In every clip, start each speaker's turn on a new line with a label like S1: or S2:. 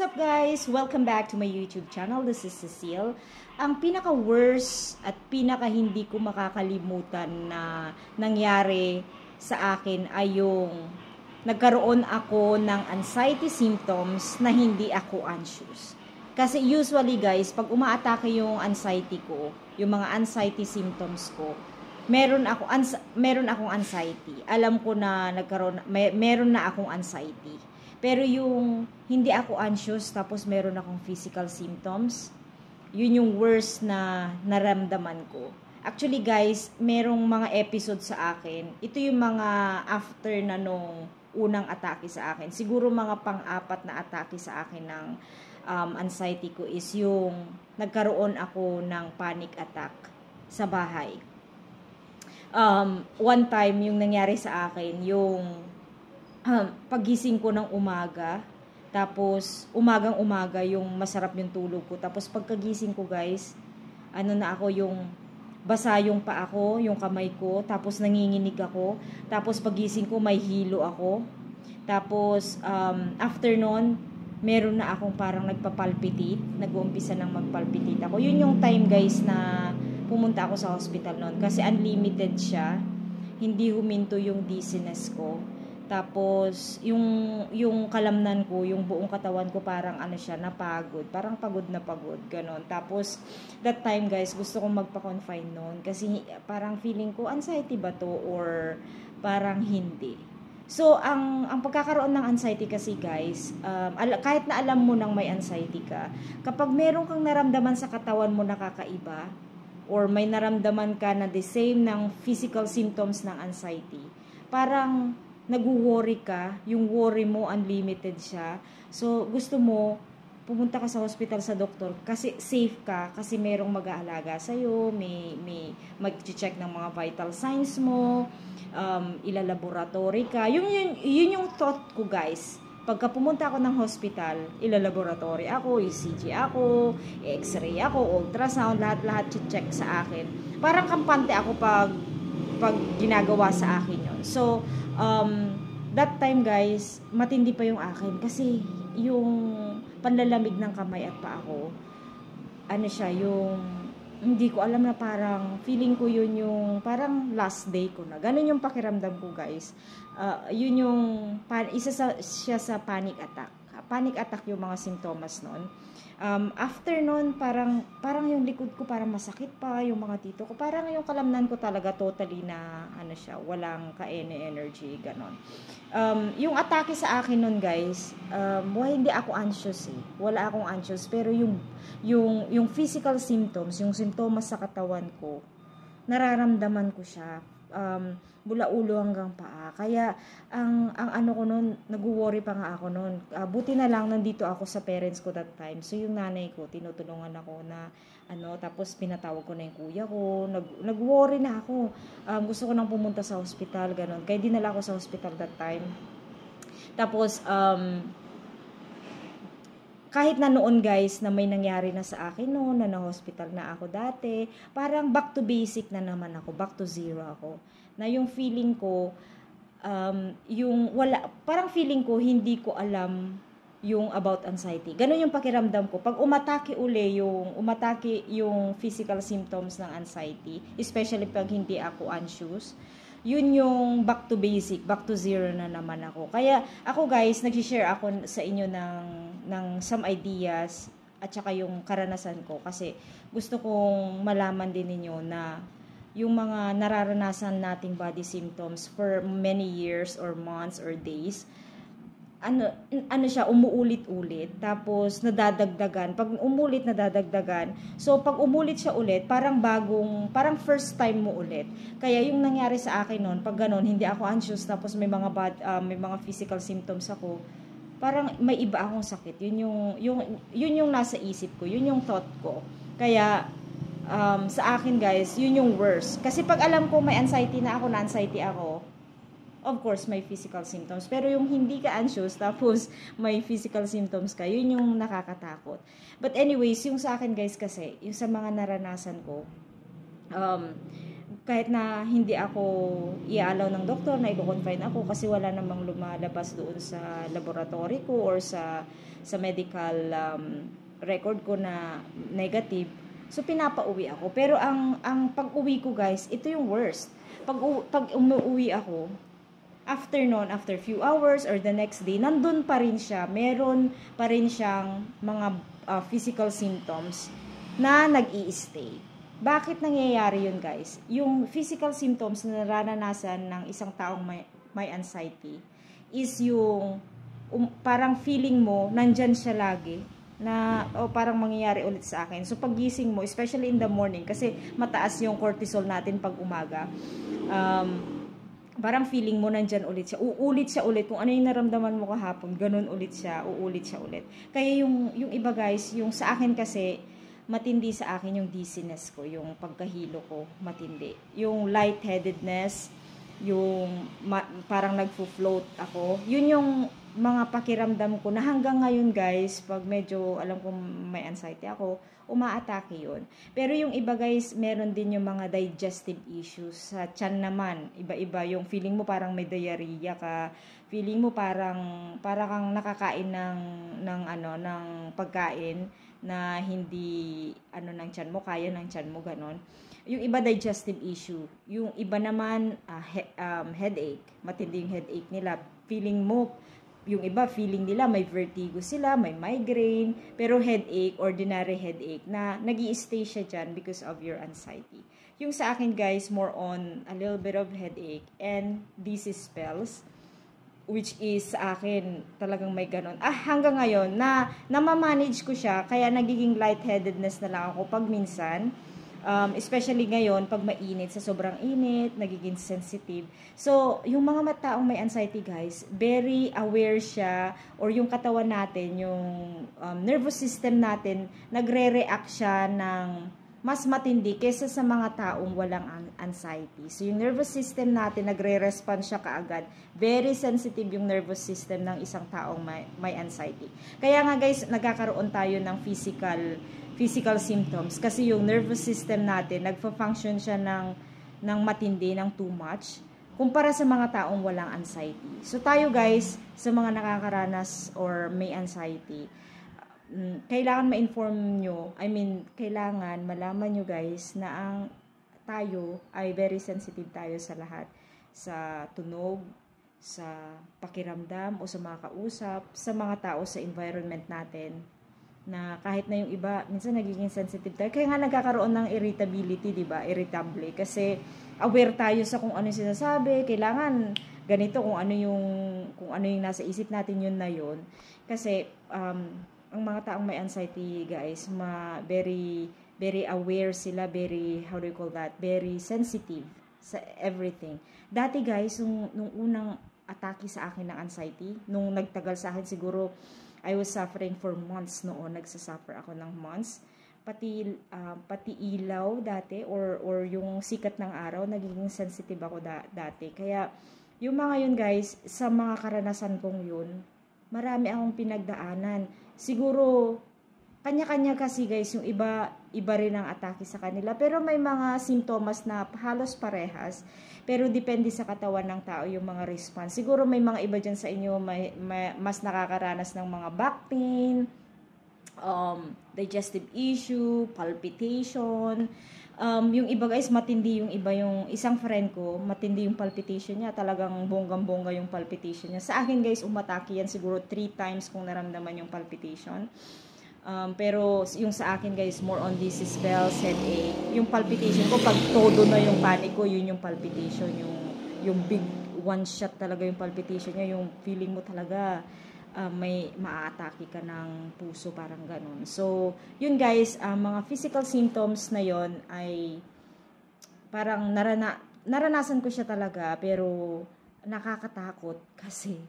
S1: What's up guys? Welcome back to my YouTube channel. This is Cecile. Ang pinaka-worst at pinaka-hindi ko makakalimutan na nangyari sa akin ay yung nagkaroon ako ng anxiety symptoms na hindi ako anxious. Kasi usually guys, pag umaatake yung anxiety ko, yung mga anxiety symptoms ko, meron akong anxiety. Alam ko na meron na akong anxiety. Pero yung hindi ako anxious tapos meron akong physical symptoms, yun yung worst na naramdaman ko. Actually guys, merong mga episode sa akin. Ito yung mga after na nung unang atake sa akin. Siguro mga pang-apat na atake sa akin ng anxiety ko is yung nagkaroon ako ng panic attack sa bahay. One time yung nangyari sa akin, yung pagising ko ng umaga, tapos umagang-umaga yung masarap yung tulog ko, tapos pagkagising ko guys, yung basa yung paa ko, yung kamay ko, tapos nanginginig ako, tapos pagising ko may hilo ako, tapos after nun, meron na akong parang nagpapalpitate, nag-uumpisa ng magpalpitate ako. Yun yung time guys na pumunta ako sa hospital noon, kasi unlimited siya, hindi huminto yung dizziness ko. Tapos, yung kalamnan ko, yung buong katawan ko, parang napagod. Parang pagod na pagod, ganon. Tapos, that time guys, gusto kong magpa-confine noon. Kasi parang feeling ko, anxiety ba to? Or parang hindi. So, ang pagkakaroon ng anxiety kasi guys, kahit na alam mo nang may anxiety ka, kapag meron kang naramdaman sa katawan mo na kakaiba, or may naramdaman ka na the same ng physical symptoms ng anxiety, parang nag-worry ka, yung worry mo unlimited siya. So, gusto mo, pumunta ka sa hospital sa doktor kasi safe ka, kasi merong mag-aalaga sa'yo, may mag-check ng mga vital signs mo, ilalaboratory ka. Yun yung thought ko guys. Pagka pumunta ako ng hospital, ilalaboratory ako, ECG ako, X-ray ako, ultrasound, lahat-lahat check sa akin. Parang kampante ako pag ginagawa sa akin yun. So, that time guys, matindi pa yung akin kasi yung panlalamig ng kamay at paa ko, hindi ko alam na parang feeling ko yun yung parang last day ko na. Ganun yung pakiramdam ko guys. Yun yung siya sa panic attack. Panic attack yung mga simptomas noon. After nun, parang yung likod ko parang masakit pa, yung mga dito ko, parang yung kalamnan ko talaga totally na, walang ka-energy, ganon. Yung atake sa akin nun guys, hindi ako anxious eh. Wala akong anxious, pero yung physical symptoms, yung simptomas sa katawan ko, nararamdaman ko siya. Mula ulo hanggang paa. Kaya ang ko noon, nag-worry pa nga ako noon. Buti na lang nandito ako sa parents ko that time. So yung nanay ko, tinutulungan ako na tapos pinatawag ko na yung kuya ko. Nag-worry na ako. Gusto ko nang pumunta sa hospital, ganun. Kaya dinala ako sa hospital that time. Tapos kahit na noon guys na may nangyari na sa akin noon, na na-hospital na ako dati, parang back to basic na naman ako, back to zero ako. Na yung feeling ko, parang feeling ko hindi ko alam yung about anxiety. Ganun yung pakiramdam ko. Pag umatake yung physical symptoms ng anxiety, especially pag hindi ako anxious, yun yung back to basic, back to zero na naman ako. Kaya ako guys, nag-share ako sa inyo ng some ideas at saka yung karanasan ko, kasi gusto kong malaman din ninyo na yung mga nararanasan nating body symptoms for many years or months or days, umuulit-ulit, tapos nadadagdagan. Pag umulit, nadadagdagan. So, pag umulit siya ulit, parang first time mo ulit. Kaya yung nangyari sa akin noon, pag ganon, hindi ako anxious, tapos may mga physical symptoms ako, parang may iba akong sakit. Yun yung nasa isip ko, yun yung thought ko. Kaya, sa akin guys, yun yung worst. Kasi pag alam ko may anxiety na ako, of course, may physical symptoms. Pero yung hindi ka anxious, tapos may physical symptoms ka, yun yung nakakatakot. But anyways, yung sa akin guys kasi, yung sa mga naranasan ko, kahit na hindi ako i-allow ng doktor na i-confine ako kasi wala namang lumalabas doon sa laboratory ko or sa medical record ko na negative. So pinapauwi ako. Pero ang pag-uwi ko guys, ito yung worst. Pag umuwi ako, after noon, after few hours or the next day, nandun pa rin siya. Meron pa rin siyang mga physical symptoms na nag-i-stay. Bakit nangyayari yun guys? Yung physical symptoms na naranasan ng isang taong may anxiety is yung parang feeling mo nandyan siya lagi na parang mangyayari ulit sa akin. So paggising mo, especially in the morning kasi mataas yung cortisol natin pag umaga, parang feeling mo nandyan ulit siya. Uulit siya ulit. Kung ano yung naramdaman mo kahapon, ganun ulit siya. Uulit siya ulit. Kaya yung iba guys, yung sa akin kasi, matindi sa akin yung dizziness ko, yung pagkahilo ko, matindi. Yung lightheadedness, yung parang nagfo-float ako. Yun yung mga pakiramdam ko na hanggang ngayon guys, pag medyo alam kong may anxiety ako, umaatake yun. Pero yung iba guys, meron din yung mga digestive issues. Sa tiyan naman, iba-iba. Yung feeling mo parang may diarrhea ka, feeling mo parang kang nakakain ng pagkain na hindi ng tiyan mo, kaya ng tiyan mo, ganon. Yung iba digestive issue, yung iba naman headache, matindi yung headache nila. Feeling mo, yung iba feeling nila may vertigo sila, may migraine, pero headache, ordinary headache na nag-i-stay siya dyan because of your anxiety. Yung sa akin guys, more on a little bit of headache and dizzy spells, which is sa akin talagang may ganon. Hanggang ngayon na namamanage ko siya, kaya nagiging lightheadedness na lang ako pag minsan. Especially ngayon, pag mainit, sa sobrang init, nagiging sensitive. So, yung mga taong may anxiety guys, very aware siya, or yung katawan natin, yung nervous system natin, nagre-react siya ng mas matindi kaysa sa mga taong walang anxiety. So, yung nervous system natin, nagre-respond siya kaagad. Very sensitive yung nervous system ng isang taong may anxiety. Kaya nga guys, nagkakaroon tayo ng physical symptoms kasi yung nervous system natin, nagfa-function siya ng matindi, ng too much, kumpara sa mga taong walang anxiety. So, tayo guys, sa mga nakakaranas or may anxiety, kailangan ma-inform nyo, kailangan malaman nyo guys na tayo ay very sensitive tayo sa lahat. Sa tunog, sa pakiramdam o sa mga kausap, sa mga tao sa environment natin. Na kahit na yung iba, minsan nagiging sensitive tayo. Kaya nga nagkakaroon ng irritability, di ba? Irritable. Kasi aware tayo sa kung ano yung sinasabi. Kailangan ganito, kung ano yung nasa isip natin, yun na yun. Kasi, ang mga taong may anxiety guys, very very aware sila, very, how do you call that, very sensitive sa everything. Dati guys, nung unang atake sa akin ng anxiety, nung nagtagal sa akin siguro, I was suffering for months noon, nagsasuffer ako ng months, pati ilaw dati or yung sikat ng araw, nagiging sensitive ako dati. Kaya yung mga yun guys, sa mga karanasan kong yun, marami akong pinagdaanan. Siguro, kanya-kanya kasi guys, yung iba rin ang atake sa kanila. Pero may mga simptomas na halos parehas. Pero depende sa katawan ng tao yung mga response. Siguro may mga iba dyan sa inyo, mas nakakaranas ng mga back pain, digestive issue, palpitation. Yung iba guys, matindi yung iba, yung isang friend ko, matindi yung palpitation niya, talagang bonggang-bongga yung palpitation niya. Sa akin guys, umatake yan siguro 3 times kung naramdaman yung palpitation. Pero yung sa akin guys, more on dizzy spells, headache. Yung palpitation ko, pag todo na yung panic ko, yun yung palpitation, yung big one shot talaga yung palpitation niya, yung feeling mo talaga may maaatake ka ng puso, parang ganun. So, yun guys, mga physical symptoms na yon ay parang naranasan ko siya talaga, pero nakakatakot kasi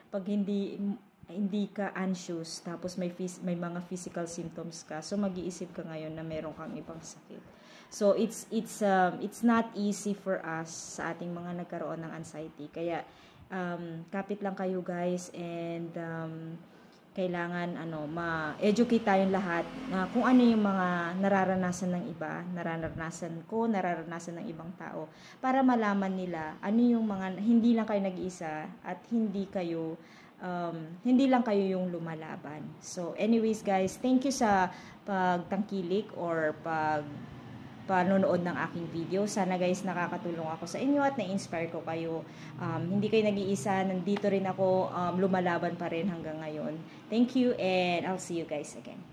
S1: pag hindi ka anxious, tapos may mga physical symptoms ka, so mag-iisip ka ngayon na meron kang ibang sakit. So, it's not easy for us sa ating mga nagkaroon ng anxiety. Kaya, kapit lang kayo guys, and kailangan ma-educate tayong lahat na kung ano yung mga nararanasan ng iba, nararanasan ko, nararanasan ng ibang tao, para malaman nila ano yung mga, hindi lang kayo nag-iisa at hindi lang kayo yung lumalaban. So anyways guys, thank you sa pagtangkilik or panonood ng aking video. Sana guys nakakatulong ako sa inyo at na-inspire ko kayo. Hindi kayo nag-iisa, nandito rin ako, lumalaban pa rin hanggang ngayon. Thank you and I'll see you guys again.